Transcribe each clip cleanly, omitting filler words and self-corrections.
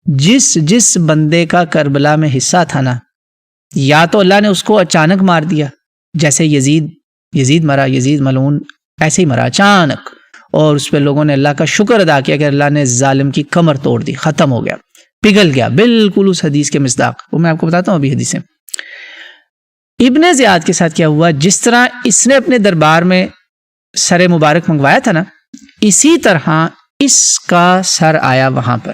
جس بندے کا کربلا میں حصہ تھا نا، یا تو اللہ نے اس کو اچانک مار دیا، جیسے یزید مرا، یزید ملعون ایسے ہی مرا اچانک، اور اس پہ لوگوں نے اللہ کا شکر ادا کیا کہ اللہ نے ظالم کی کمر توڑ دی، ختم ہو گیا، پگھل گیا، بالکل اس حدیث کے مصداق، وہ میں آپ کو بتاتا ہوں ابھی حدیثیں۔ ابن زیاد کے ساتھ کیا ہوا، جس طرح اس نے اپنے دربار میں سر مبارک منگوایا تھا نا، اسی طرح اس کا سر آیا وہاں پر۔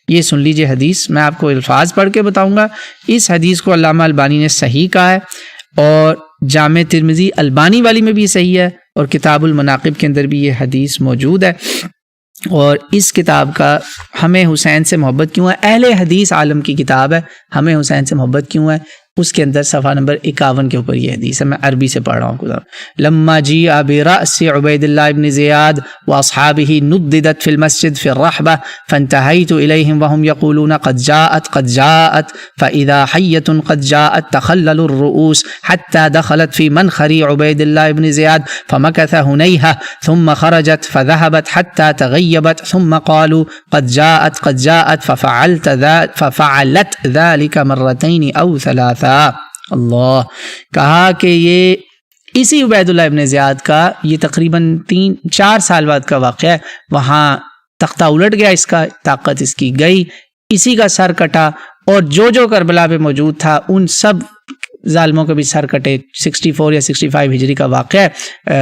یہ سن لیجئے حدیث، میں آپ کو الفاظ پڑھ کے بتاؤں گا۔ اس حدیث کو علامہ البانی نے صحیح کہا ہے، اور جامع ترمذی البانی والی میں بھی صحیح ہے، اور کتاب المناقب کے اندر بھی یہ حدیث موجود ہے۔ اور اس کتاب کا ہمیں حسین سے محبت کیوں ہے، اہل حدیث عالم کی کتاب ہے، ہمیں حسین سے محبت کیوں ہے، اس کے اندر صفحہ نمبر 51 کے اوپر یہ حدیث ہے، میں عربی سے پڑھ رہا ہوں۔ لما جیء برأس عبید اللہ ابن زیاد واصحابہ نددت فی المسجد فی الرحبہ فانتہیت الیہم وهم یقولون قد جاءت فاذا حیۃ قد جاءت تخلل الرؤوس حتى دخلت في منخر عبید اللہ ابن زیاد فمکث ہنیہا ثم خرجت فذهبت حتى تغیبت ثم قالوا قد جاءت ففعلت ذلك مرتين او ثلاث۔ اللہ کہا کہ یہ اسی عبید اللہ ابن زیاد کا یہ تقریباً 3-4 سال بعد کا واقعہ ہے، وہاں تختہ الٹ گیا، اس کا طاقت اس کی گئی، اسی کا سر کٹا، اور جو کربلا پہ موجود تھا ان سب ظالموں کے بھی سر کٹے۔ 64 یا 65 ہجری کا واقعہ ہے۔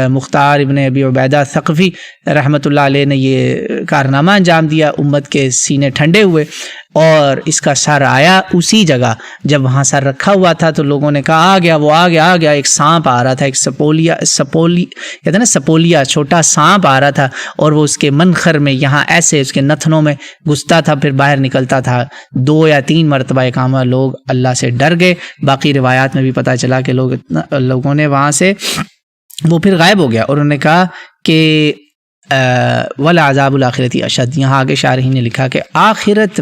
مختار ابن ابی عبیدہ ثقفی رحمۃ اللہ علیہ نے یہ کارنامہ انجام دیا، امت کے سینے ٹھنڈے ہوئے، اور اس کا سر آیا اسی جگہ جب وہاں سر رکھا ہوا تھا، تو لوگوں نے کہا آ گیا، ایک سانپ آ رہا تھا، ایک سپولی کہتے ہیں نا، سپولیا چھوٹا سانپ آ رہا تھا، اور وہ اس کے منخر میں یہاں ایسے اس کے نتنوں میں گھستا تھا، پھر باہر نکلتا تھا۔ 2 یا 3 مرتبہ اقامہ لوگ اللہ سے ڈر گئے، باقی روایات میں بھی پتہ چلا کہ لوگوں نے وہاں سے وہ پھر غائب ہو گیا، اور انہوں نے کہا کہ وَلَعَذَابُ الْآخِرَةِ أَشَدُّ، یہاں آگے شارحین نے لکھا کہ آخرت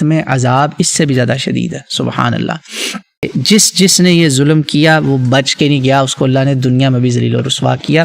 میں عذاب اس سے بھی زیادہ شدید ہے۔ سبحان اللہ۔ جس نے یہ ظلم کیا وہ بچ کے نہیں گیا، اس کو اللہ نے دنیا میں بھی ذلیل و رسوا کیا۔